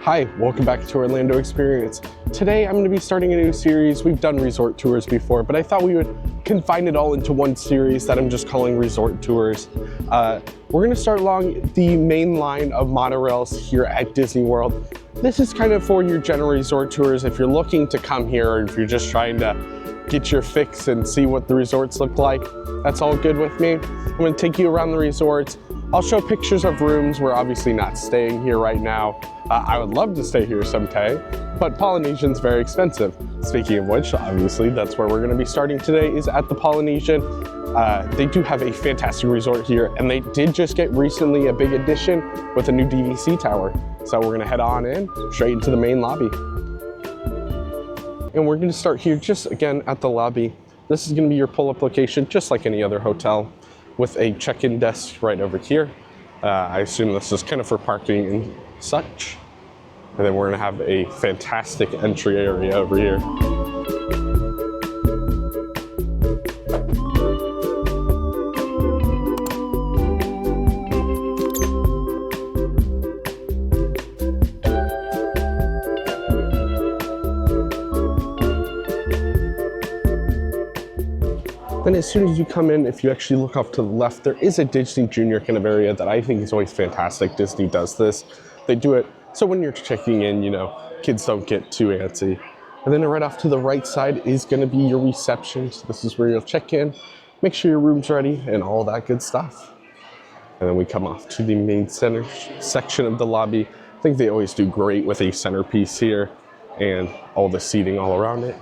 Hi, welcome back to Orlando Experience. Today I'm going to be starting a new series. We've done resort tours before, but I thought we would confine it all into one series that I'm just calling Resort Tours. We're going to start along the main line of monorails here at Disney World. This is kind of for your general resort tours if you're looking to come here or if you're just trying to get your fix and see what the resorts look like. That's all good with me. I'm going to take you around the resorts. I'll show pictures of rooms. We're obviously not staying here right now. I would love to stay here someday, but Polynesian's very expensive. Speaking of which, obviously that's where we're going to be starting today, is at the Polynesian. They do have a fantastic resort here, and they did just get recently a big addition with a new DVC Tower. So we're going to head on in, straight into the main lobby. And we're going to start here just again at the lobby. This is going to be your pull-up location, just like any other hotel, with a check-in desk right over here. I assume this is kind of for parking and such. And then we're going to have a fantastic entry area over here. Then as soon as you come in, if you actually look off to the left, there is a Disney Junior kind of area that I think is always fantastic. Disney does this. They do it so when you're checking in, you know, kids don't get too antsy. And then right off to the right side is going to be your reception. So this is where you'll check in, make sure your room's ready, and all that good stuff. And then we come off to the main center section of the lobby. I think they always do great with a centerpiece here and all the seating all around it.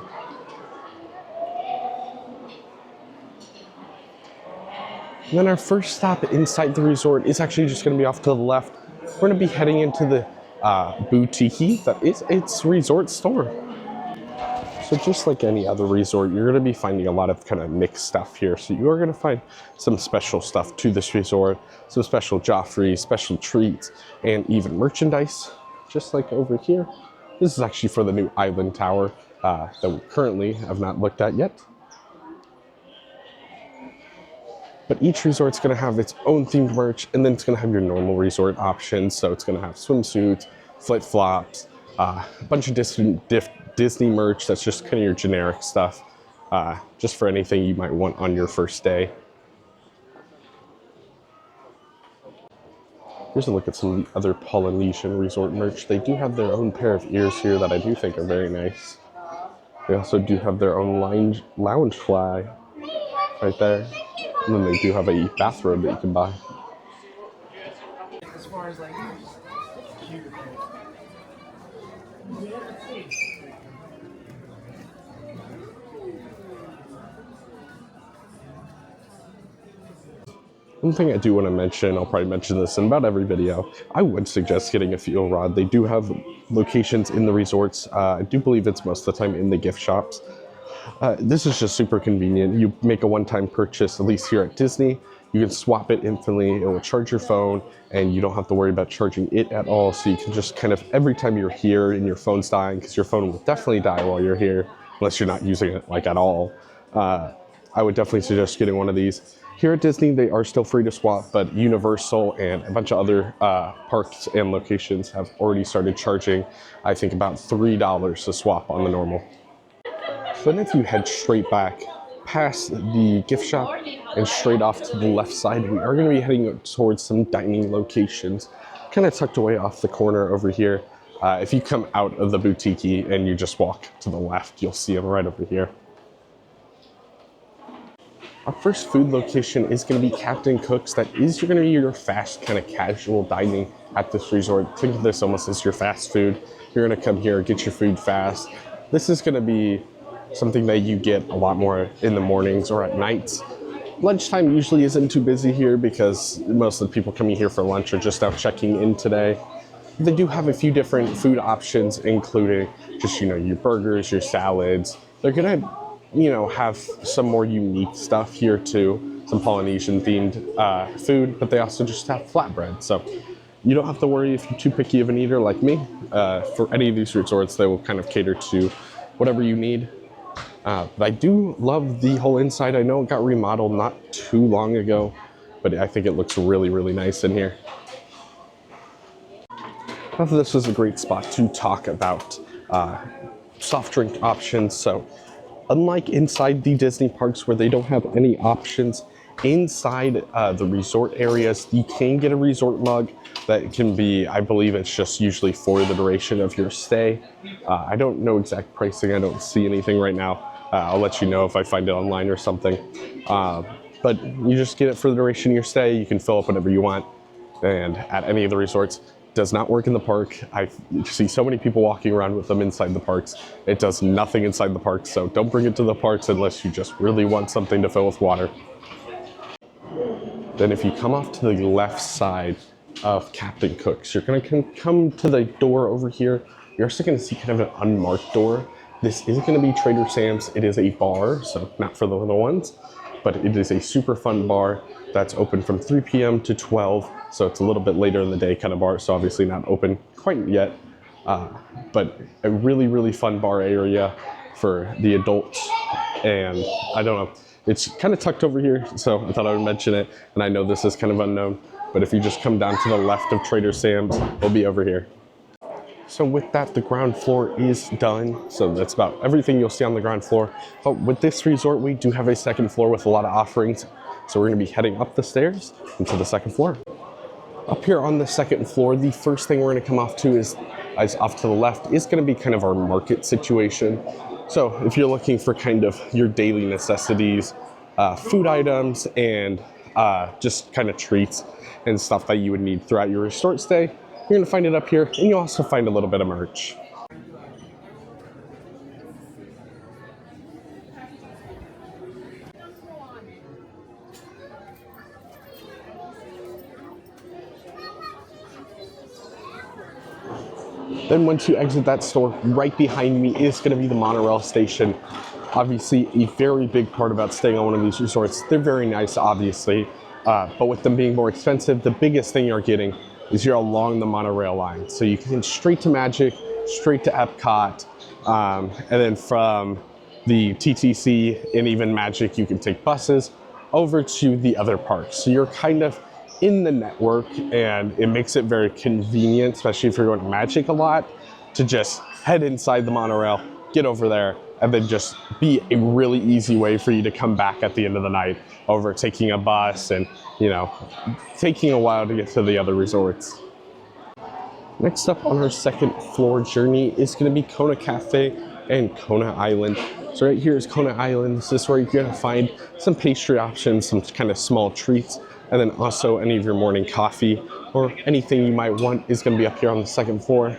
And then our first stop inside the resort is actually just going to be off to the left. We're going to be heading into the boutique that is its resort store. So just like any other resort, you're going to be finding a lot of kind of mixed stuff here. So you are going to find some special stuff to this resort, some special Joffreys, special treats, and even merchandise, just like over here. This is actually for the new Island Tower that we currently have not looked at yet. But each resort's going to have its own themed merch, and then it's going to have your normal resort options. So it's going to have swimsuits, flip-flops, a bunch of Disney merch that's just kind of your generic stuff, just for anything you might want on your first day. Here's a look at some other Polynesian resort merch. They do have their own pair of ears here that I do think are very nice. They also do have their own lounge flag right there. And then they do have a bathrobe that you can buy. As far as like one thing I do want to mention, I'll probably mention this in about every video, I would suggest getting a fuel rod. They do have locations in the resorts. I do believe it's most of the time in the gift shops. This is just super convenient. You make a one-time purchase, at least here at Disney. You can swap it instantly. It will charge your phone, and you don't have to worry about charging it at all. So you can just kind of, every time you're here and your phone's dying, because your phone will definitely die while you're here, unless you're not using it like at all. I would definitely suggest getting one of these. Here at Disney, they are still free to swap, but Universal and a bunch of other parks and locations have already started charging, I think, about $3 to swap on the normal. So then if you head straight back past the gift shop and straight off to the left side, we are going to be heading towards some dining locations, kind of tucked away off the corner over here. If you come out of the boutique and you just walk to the left, you'll see them right over here. Our first food location is going to be Captain Cook's. That is going to be your fast kind of casual dining at this resort. Think of this almost as your fast food. You're going to come here, get your food fast. This is going to be something that you get a lot more in the mornings or at nights. Lunchtime usually isn't too busy here because most of the people coming here for lunch are just out checking in today. They do have a few different food options, including just, your burgers, your salads. They're gonna, have some more unique stuff here too, some Polynesian themed food, but they also just have flatbread. So you don't have to worry if you're too picky of an eater like me. For any of these resorts, they will kind of cater to whatever you need. But I do love the whole inside. I know it got remodeled not too long ago, but I think it looks really, really nice in here. thought this was a great spot to talk about soft drink options. So unlike inside the Disney parks where they don't have any options, inside the resort areas, you can get a resort mug that can be, I believe it's just usually for the duration of your stay. I don't know exact pricing. I don't see anything right now. I'll let you know if I find it online or something. But you just get it for the duration of your stay. You can fill up whatever you want. And at any of the resorts, does not work in the park. I see so many people walking around with them inside the parks. It does nothing inside the parks, so don't bring it to the parks unless you just really want something to fill with water. Then if you come off to the left side of Captain Cook's, you're gonna come to the door over here. You're also gonna see kind of an unmarked door. This is gonna be Trader Sam's. It is a bar, so not for the little ones, but it is a super fun bar that's open from 3 p.m. to 12. So it's a little bit later in the day kind of bar, so obviously not open quite yet. But a really, really fun bar area for the adults. And I don't know, it's kind of tucked over here, so I thought I would mention it. And I know this is kind of unknown, but if you just come down to the left of Trader Sam's, we'll be over here. So with that, the ground floor is done. So that's about everything you'll see on the ground floor. But with this resort, we do have a second floor with a lot of offerings. So we're gonna be heading up the stairs into the second floor. Up here on the second floor, the first thing we're gonna come off to is off to the left is gonna be kind of our market situation. So if you're looking for kind of your daily necessities, food items, and just kind of treats and stuff that you would need throughout your resort stay, you're gonna find it up here, and you'll also find a little bit of merch. Then once you exit that store, right behind me is gonna be the monorail station. Obviously, a very big part about staying on one of these resorts. They're very nice, obviously, but with them being more expensive, the biggest thing you're getting is you're along the monorail line. So you can straight to Magic, straight to Epcot, and then from the TTC and even Magic, you can take buses over to the other parks. So you're kind of in the network, and it makes it very convenient, especially if you're going to Magic a lot, to just head inside the monorail, get over there, and then just be a really easy way for you to come back at the end of the night over taking a bus and, you know, taking a while to get to the other resorts. Next up on our second floor journey is going to be Kona Cafe and Kona Island. So right here is Kona Island. This is where you're going to find some pastry options, some kind of small treats, and then also any of your morning coffee or anything you might want is going to be up here on the second floor.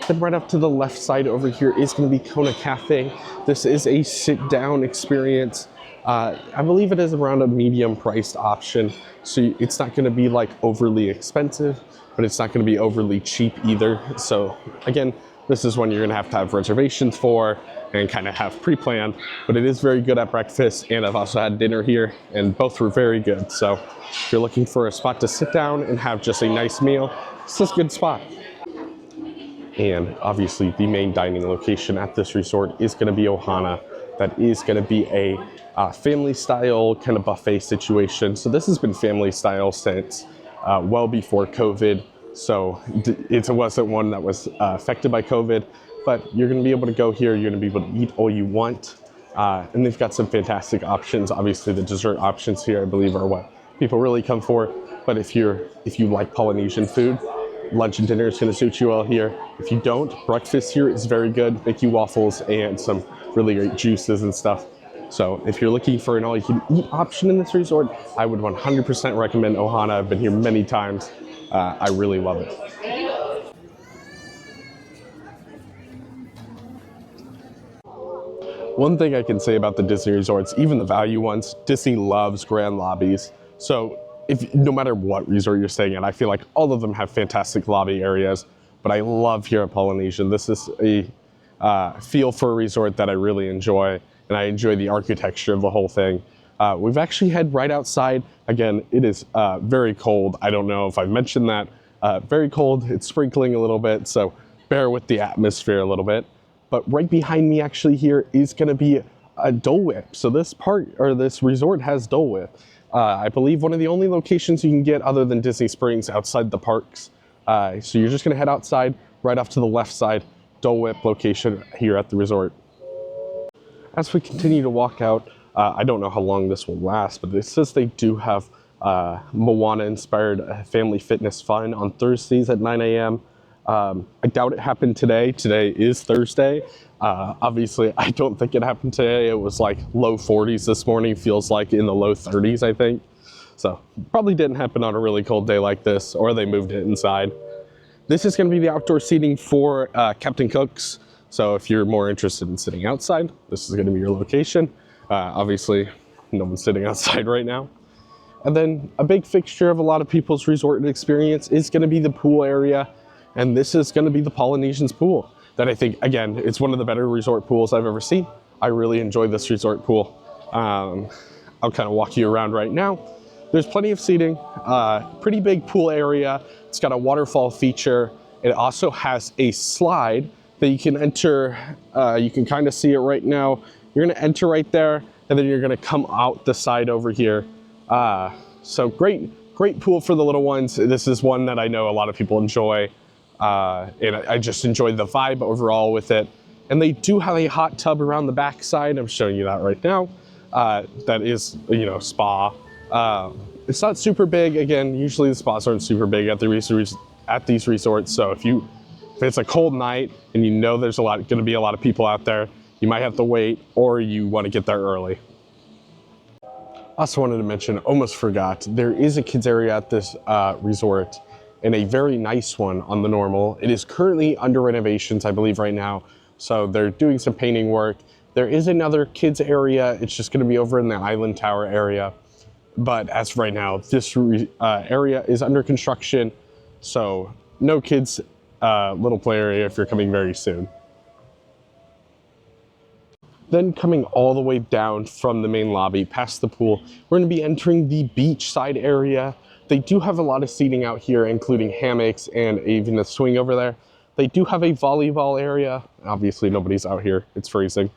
Then right up to the left side over here is going to be Kona Cafe. This is a sit-down experience. I believe it is around a medium-priced option, so it's not going to be like overly expensive, but it's not going to be overly cheap either. So again, this is one you're going to have reservations for and kind of have pre-planned, but it is very good at breakfast, and I've also had dinner here, and both were very good. So if you're looking for a spot to sit down and have just a nice meal, this is a good spot. And obviously the main dining location at this resort is going to be Ohana. That is going to be a family style kind of buffet situation. So this has been family style since well before COVID. So it wasn't one that was affected by COVID, but you're going to be able to go here. You're going to be able to eat all you want. And they've got some fantastic options. Obviously the dessert options here, I believe, are what people really come for. But if you like Polynesian food, lunch and dinner is going to suit you well here. If you don't, breakfast here is very good. Make you waffles and some really great juices and stuff. So if you're looking for an all-you-can-eat option in this resort, I would 100% recommend Ohana. I've been here many times. I really love it. One thing I can say about the Disney resorts, even the value ones, Disney loves grand lobbies. So no matter what resort you're staying at, I feel like all of them have fantastic lobby areas, but I love here at Polynesian. This is a feel for a resort that I really enjoy, and I enjoy the architecture of the whole thing. We've actually had right outside. Again, it is very cold. I don't know if I've mentioned that. Very cold, it's sprinkling a little bit, so bear with the atmosphere a little bit. But right behind me actually here is gonna be a Dole Whip. So this resort has Dole Whip. I believe one of the only locations you can get other than Disney Springs outside the parks So you're just gonna head outside, right off to the left side, Dole Whip location here at the resort. As we continue to walk out, I don't know how long this will last, but it says they do have Moana-inspired family fitness fun on Thursdays at 9 a.m. I doubt it happened today. Today is Thursday. Obviously, I don't think it happened today. It was like low 40s this morning, feels like in the low 30s, I think. So probably didn't happen on a really cold day like this, or they moved it inside. This is going to be the outdoor seating for Captain Cook's. So if you're more interested in sitting outside, this is going to be your location. Obviously, no one's sitting outside right now. And then a big fixture of a lot of people's resort experience is going to be the pool area. And this is going to be the Polynesian's pool that I think, again, it's one of the better resort pools I've ever seen. I really enjoy this resort pool. I'll kind of walk you around right now. There's plenty of seating, pretty big pool area. It's got a waterfall feature. It also has a slide that you can enter. You can kind of see it right now. You're gonna enter right there, and then you're gonna come out the side over here. So great pool for the little ones. This is one that I know a lot of people enjoy. And I just enjoyed the vibe overall with it. And they do have a hot tub around the back side. I'm showing you that right now. That is, spa. It's not super big. Again, usually the spas aren't super big at these resorts. So if it's a cold night and you know there's going to be a lot of people out there, you might have to wait, or you want to get there early. Also wanted to mention, almost forgot, there is a kids area at this resort, and a very nice one on the normal. It is currently under renovations, I believe, right now. So they're doing some painting work. There is another kids area. It's just going to be over in the Island Tower area. But as of right now, this area is under construction. So no kids little play area if you're coming very soon. Then coming all the way down from the main lobby past the pool, we're going to be entering the beachside area. They do have a lot of seating out here, including hammocks and even a swing over there. They do have a volleyball area. Obviously, nobody's out here. It's freezing.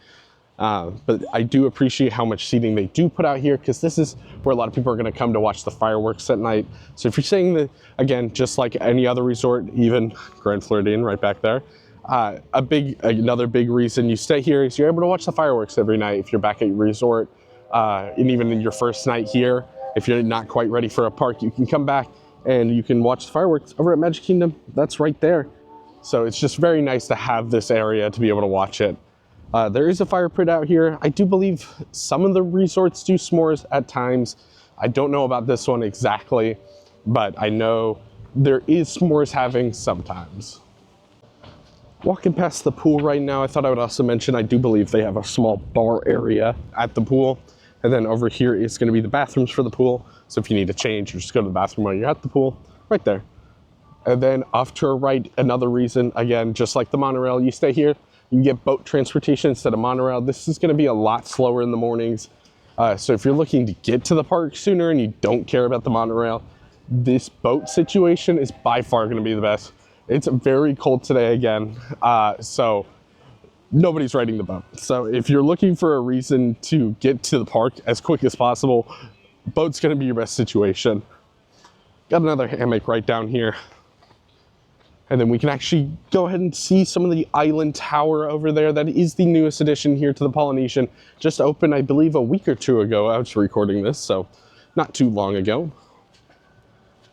But I do appreciate how much seating they do put out here, because this is where a lot of people are going to come to watch the fireworks at night. So if you're saying that, again, just like any other resort, even Grand Floridian right back there, another big reason you stay here is you're able to watch the fireworks every night if you're back at your resort. And even in your first night here, if you're not quite ready for a park, you can come back and you can watch the fireworks over at Magic Kingdom. That's right there. So it's just very nice to have this area to be able to watch it. There is a fire pit out here. I do believe some of the resorts do s'mores at times. I don't know about this one exactly, but I know there is s'mores having sometimes. Walking past the pool right now, I thought I would also mention, I do believe they have a small bar area at the pool. And then over here is going to be the bathrooms for the pool. So if you need to change, you just go to the bathroom while you're at the pool, right there. And then off to our right, another reason, again, just like the monorail, you stay here, you can get boat transportation instead of monorail. This is going to be a lot slower in the mornings. So if you're looking to get to the park sooner and you don't care about the monorail, this boat situation is by far going to be the best. It's very cold today again, so nobody's riding the boat. So if you're looking for a reason to get to the park as quick as possible, boat's going to be your best situation. Got another hammock right down here. And then we can actually go ahead and see some of the Island Tower over there. That is the newest addition here to the Polynesian. Just opened, I believe, a week or two ago. I was recording this, so not too long ago.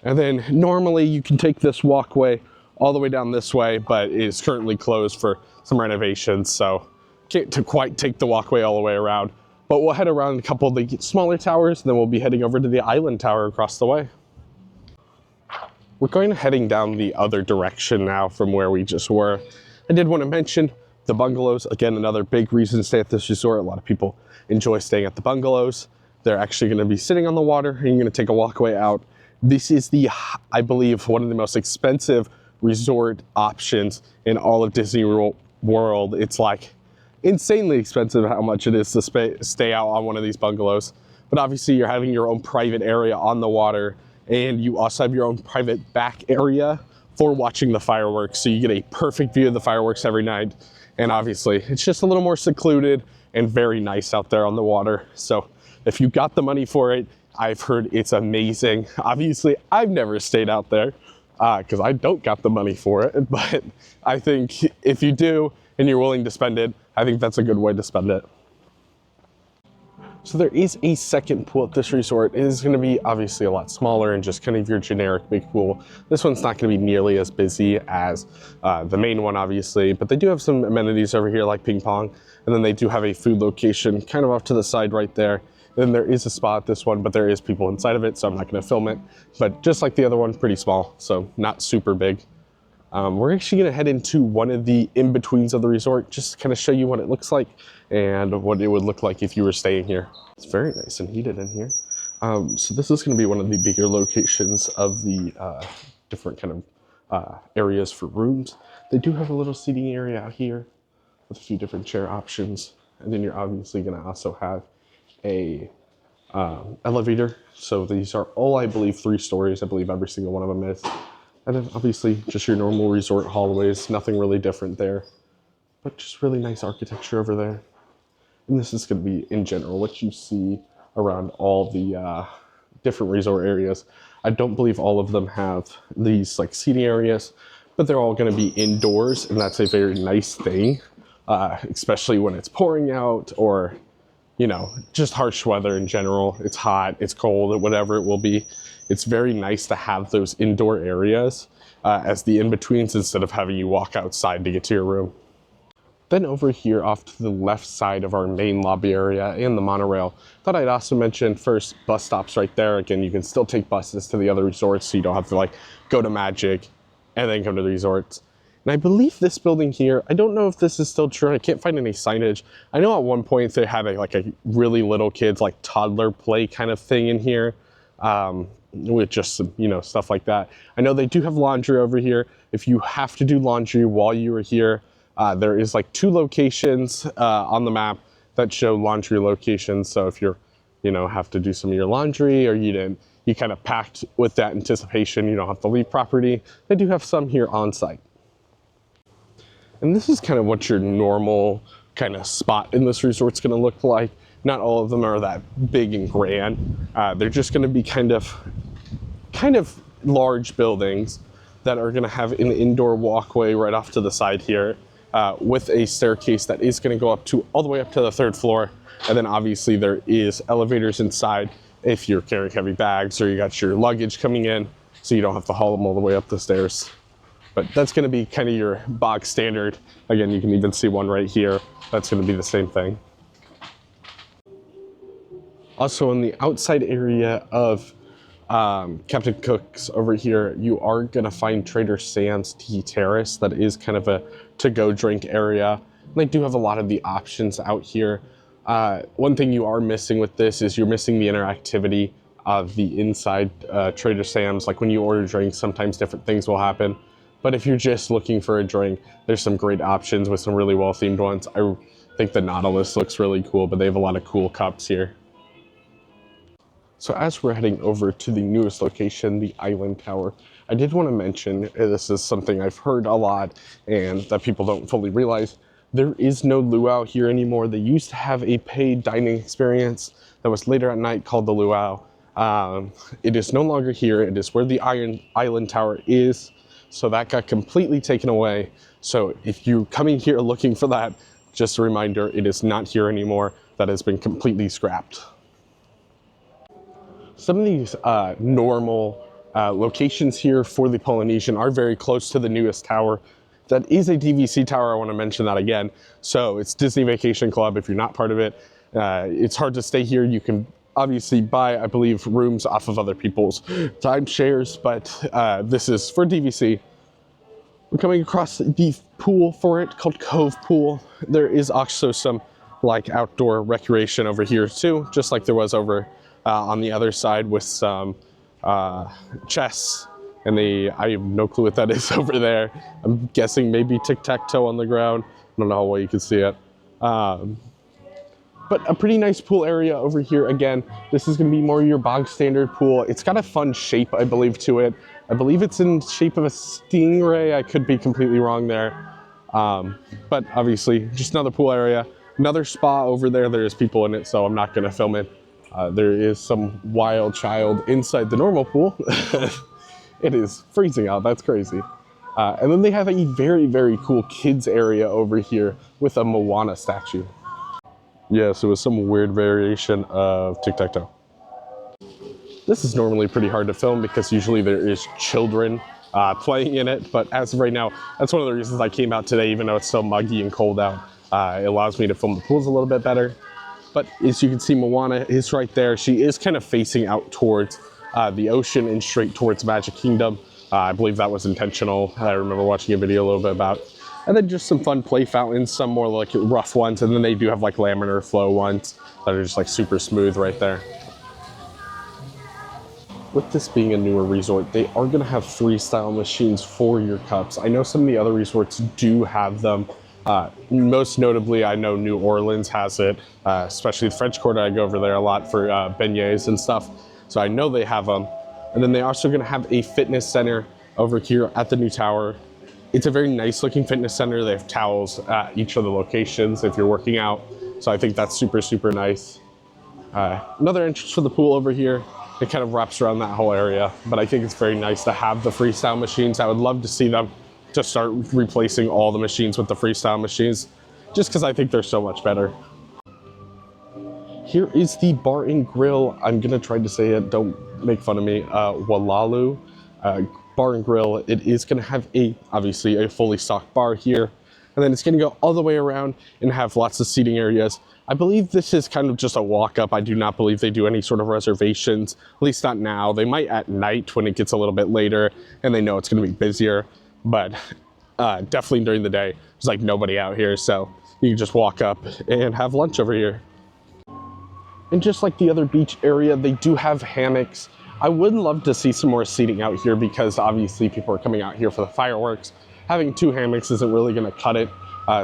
And then normally you can take this walkway all the way down this way, but it is currently closed for some renovations, so can't quite take the walkway all the way around. But we'll head around a couple of the smaller towers, and then we'll be heading over to the Island Tower across the way. We're heading down the other direction now from where we just were. I did want to mention the bungalows. Again, another big reason to stay at this resort. A lot of people enjoy staying at the bungalows. They're actually going to be sitting on the water, and you're going to take a walkway out. This is I believe, one of the most expensive resort options in all of Disney World. It's like insanely expensive how much it is to stay out on one of these bungalows. But obviously you're having your own private area on the water, and you also have your own private back area for watching the fireworks. So you get a perfect view of the fireworks every night. And obviously it's just a little more secluded and very nice out there on the water. So if you got the money for it, I've heard it's amazing. Obviously I've never stayed out there, because I don't got the money for it. But I think if you do and you're willing to spend it, I think that's a good way to spend it. So there is a second pool at this resort. It is going to be obviously a lot smaller and just kind of your generic big pool. This one's not going to be nearly as busy as the main one, obviously, but they do have some amenities over here like ping pong. And then they do have a food location kind of off to the side right there. Then there is a spa at this one, but there is people inside of it, so I'm not going to film it. But just like the other one, pretty small, so not super big. We're actually going to head into one of the in-betweens of the resort, just to kind of show you what it looks like and what it would look like if you were staying here. It's very nice and heated in here. So this is going to be one of the bigger locations of the different kind of areas for rooms. They do have a little seating area out here with a few different chair options. And then you're obviously going to also have a elevator. So these are all, I believe, 3 stories. I believe every single one of them is. And then obviously just your normal resort hallways, nothing really different there, but just really nice architecture over there. And this is going to be, in general, what you see around all the different resort areas. I don't believe all of them have these like seating areas, but they're all going to be indoors, and that's a very nice thing, especially when it's pouring out or, you know, just harsh weather in general. It's hot, it's cold, whatever it will be. It's very nice to have those indoor areas as the in-betweens instead of having you walk outside to get to your room. Then over here off to the left side of our main lobby area and the monorail, thought I'd also mention first bus stops right there. Again, you can still take buses to the other resorts, so you don't have to like go to Magic and then come to the resorts. And I believe this building here, I don't know if this is still true. I can't find any signage. I know at one point they had like a really little kids, like toddler play kind of thing in here. With just some, you know, stuff like that. I know they do have laundry over here. If you have to do laundry while you are here, there is like 2 locations on the map that show laundry locations. So if you're, you know, have to do some of your laundry or you kind of packed with that anticipation, you don't have to leave property, they do have some here on site. And this is kind of what your normal kind of spot in this resort's going to look like. Not all of them are that big and grand. They're just going to be kind of large buildings that are going to have an indoor walkway right off to the side here with a staircase that is going to go up to all the way up to the 3rd floor. And then obviously there is elevators inside if you're carrying heavy bags or you got your luggage coming in, so you don't have to haul them all the way up the stairs. But that's going to be kind of your box standard. Again, you can even see one right here. That's going to be the same thing. Also, in the outside area of Captain Cook's over here, you are going to find Trader Sam's Tea Terrace. That is kind of a to-go drink area. And they do have a lot of the options out here. One thing you are missing with this is you're missing the interactivity of the inside Trader Sam's. Like when you order drinks, sometimes different things will happen. But if you're just looking for a drink, there's some great options with some really well-themed ones. I think the Nautilus looks really cool, but they have a lot of cool cups here. So as we're heading over to the newest location, the Island Tower, I did want to mention, this is something I've heard a lot and that people don't fully realize, there is no luau here anymore. They used to have a paid dining experience that was later at night called the luau. It is no longer here. It is where the Island Tower is. So that got completely taken away. So if you're coming here looking for that, just a reminder, it is not here anymore. That has been completely scrapped. Some of these normal locations here for the Polynesian are very close to the newest tower. That is a DVC tower, I want to mention that again. So it's Disney Vacation Club. If you're not part of it, it's hard to stay here. You can obviously buy, I believe, rooms off of other people's timeshares, but this is for DVC. We're coming across the pool for it called Cove Pool. There is also some like outdoor recreation over here too, just like there was over on the other side with some chess. And I have no clue what that is over there. I'm guessing maybe tic-tac-toe on the ground. I don't know how well you can see it. But a pretty nice pool area over here. Again, this is gonna be more your bog standard pool. It's got a fun shape, I believe, to it. I believe it's in shape of a stingray. I could be completely wrong there. But obviously, just another pool area. Another spa over there. There is people in it, so I'm not gonna film it. There is some wild child inside the normal pool. It is freezing out. That's crazy. And then they have a very, very cool kids area over here with a Moana statue. Yes, it was some weird variation of tic-tac-toe. This is normally pretty hard to film because usually there is children playing in it, but as of right now, that's one of the reasons I came out today, even though it's so muggy and cold out. It allows me to film the pools a little bit better. But as you can see, Moana is right there. She is kind of facing out towards the ocean and straight towards Magic Kingdom. I believe that was intentional. I remember watching a video a little bit about. And then just some fun play fountains, some more like rough ones, and then they do have like laminar flow ones that are just like super smooth right there. With this being a newer resort, they are going to have freestyle machines for your cups. I know some of the other resorts do have them. Most notably, I know New Orleans has it, especially the French Quarter. I go over there a lot for beignets and stuff, so I know they have them. And then they're also going to have a fitness center over here at the new tower. It's a very nice looking fitness center. They have towels at each of the locations if you're working out, so I think that's super, super nice. Another entrance for the pool over here. It kind of wraps around that whole area, but I think it's very nice to have the freestyle machines. I would love to see them to start replacing all the machines with the freestyle machines, just because I think they're so much better. Here is the bar and grill. I'm gonna try to say it, don't make fun of me. Walalu bar and grill. It is gonna have obviously a fully stocked bar here, and then it's gonna go all the way around and have lots of seating areas. I believe this is kind of just a walk up. I do not believe they do any sort of reservations, at least not now. They might at night when it gets a little bit later and they know it's gonna be busier, but definitely during the day, there's like nobody out here, so you can just walk up and have lunch over here. And just like the other beach area, they do have hammocks. I would love to see some more seating out here because obviously people are coming out here for the fireworks. Having 2 hammocks isn't really gonna cut it,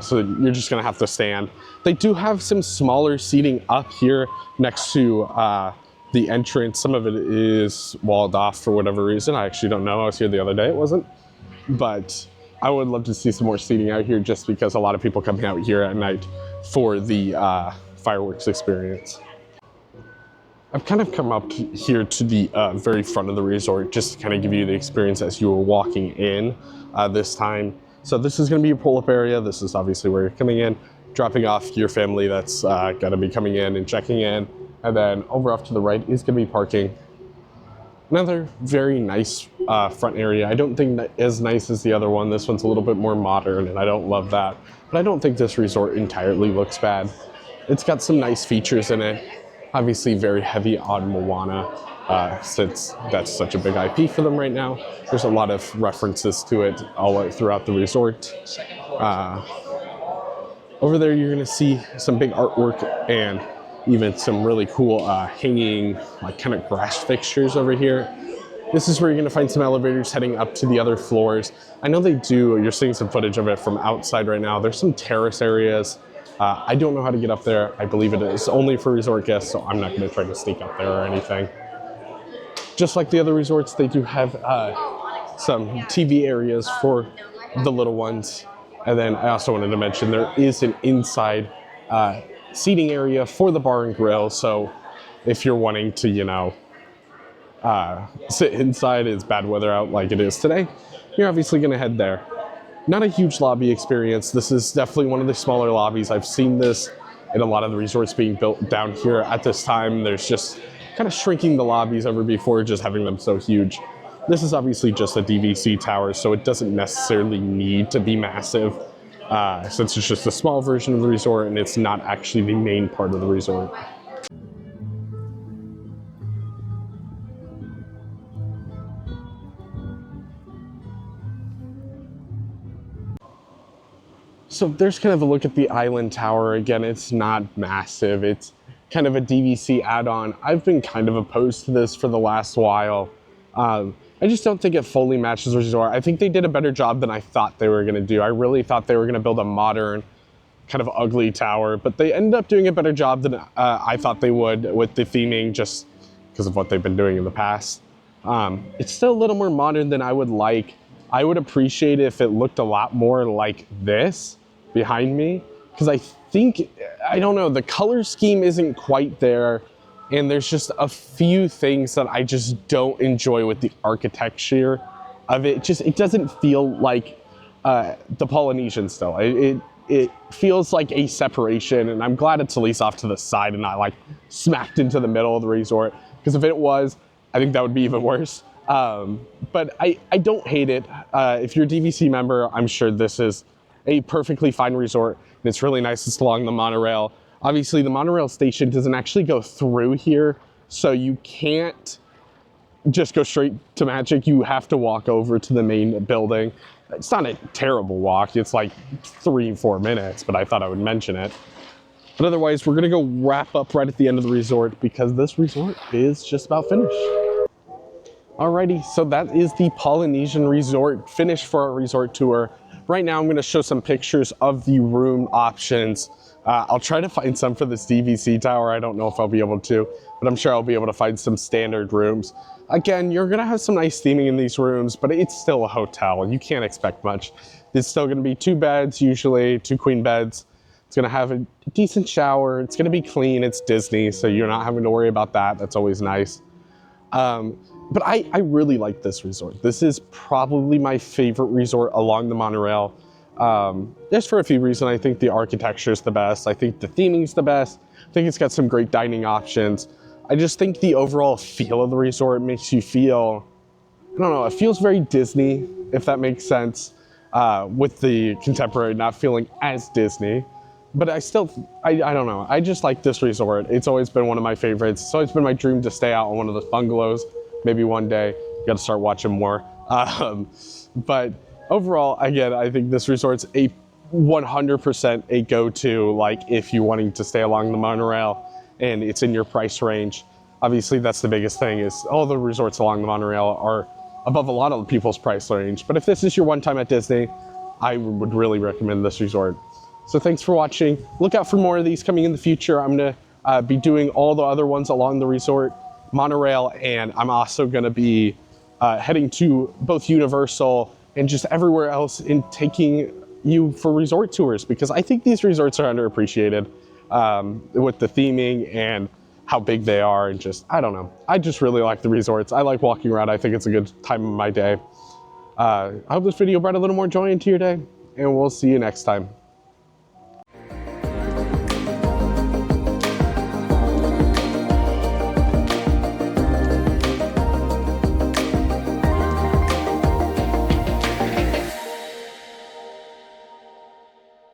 so you're just gonna have to stand. They do have some smaller seating up here next to the entrance. Some of it is walled off for whatever reason. I actually don't know. I was here the other day, it wasn't. But I would love to see some more seating out here just because a lot of people coming out here at night for the fireworks experience. I've kind of come up here to the very front of the resort just to kind of give you the experience as you were walking in this time. So this is going to be your pull-up area. This is obviously where you're coming in, dropping off your family that's going to be coming in and checking in. And then over off to the right is going to be parking. Another very nice front area. I don't think that as nice as the other one. This one's a little bit more modern and I don't love that. But I don't think this resort entirely looks bad. It's got some nice features in it. Obviously very heavy on Moana since that's such a big IP for them right now. There's a lot of references to it all throughout the resort. Over there you're gonna see some big artwork and even some really cool hanging like kind of grass fixtures over here. This is where you're gonna find some elevators heading up to the other floors. I know they do, you're seeing some footage of it from outside right now. There's some terrace areas. I don't know how to get up there. I believe it is only for resort guests, so I'm not gonna try to sneak up there or anything. Just like the other resorts, they do have some TV areas for the little ones. And then I also wanted to mention there is an inside seating area for the bar and grill. So if you're wanting to, you know, sit inside, it's bad weather out like it is today, you're obviously gonna head there. Not a huge lobby experience. This is definitely one of the smaller lobbies. I've seen this in a lot of the resorts being built down here at this time. There's just kind of shrinking the lobbies over before just having them so huge. This is obviously just a DVC tower, so it doesn't necessarily need to be massive since it's just a small version of the resort and it's not actually the main part of the resort. So there's kind of a look at the island tower. Again, it's not massive. It's kind of a DVC add-on. I've been kind of opposed to this for the last while. I just don't think it fully matches the resort. I think they did a better job than I thought they were gonna do. I really thought they were gonna build a modern, kind of ugly tower, but they ended up doing a better job than I thought they would with the theming just because of what they've been doing in the past. It's still a little more modern than I would like. I would appreciate it if it looked a lot more like this behind me, because I think, I don't know, the color scheme isn't quite there. and there's just a few things that I just don't enjoy with the architecture of it. It doesn't feel like the Polynesian still. It feels like a separation, and I'm glad it's at least off to the side and not like smacked into the middle of the resort, because if it was, I think that would be even worse. But I don't hate it. If you're a DVC member, I'm sure this is a perfectly fine resort. And it's really nice. It's along the monorail. Obviously, the monorail station doesn't actually go through here, so you can't just go straight to Magic. You have to walk over to the main building. It's not a terrible walk. It's like 3-4 minutes, but I thought I would mention it. But otherwise, we're gonna go wrap up right at the end of the resort because this resort is just about finished. Alrighty, so that is the Polynesian Resort finished for our resort tour. Right now, I'm gonna show some pictures of the room options. I'll try to find some for this DVC Tower. I don't know if I'll be able to, but I'm sure I'll be able to find some standard rooms. Again, you're gonna have some nice theming in these rooms, but it's still a hotel and you can't expect much. It's still gonna be 2 beds, usually 2 queen beds. It's gonna have a decent shower. It's gonna be clean. It's Disney, so you're not having to worry about that. That's always nice. But I really like this resort. This is probably my favorite resort along the monorail. Just for a few reasons. I think the architecture is the best. I think the theming is the best. I think it's got some great dining options. I just think the overall feel of the resort makes you feel, I don't know, it feels very Disney, if that makes sense, with the contemporary not feeling as Disney. But I don't know, I just like this resort. It's always been one of my favorites. It's always been my dream to stay out on one of those bungalows. Maybe one day, got to start watching more. But overall, again, I think this resort's a 100% a go-to, like if you're wanting to stay along the monorail and it's in your price range. Obviously, that's the biggest thing, is all the resorts along the monorail are above a lot of people's price range. But if this is your one time at Disney, I would really recommend this resort. So thanks for watching. Look out for more of these coming in the future. I'm gonna be doing all the other ones along the resort monorail, and I'm also gonna be heading to both Universal and just everywhere else in taking you for resort tours, because I think these resorts are underappreciated with the theming and how big they are, and just, I don't know. I just really like the resorts. I like walking around. I think it's a good time of my day. I hope this video brought a little more joy into your day, and we'll see you next time.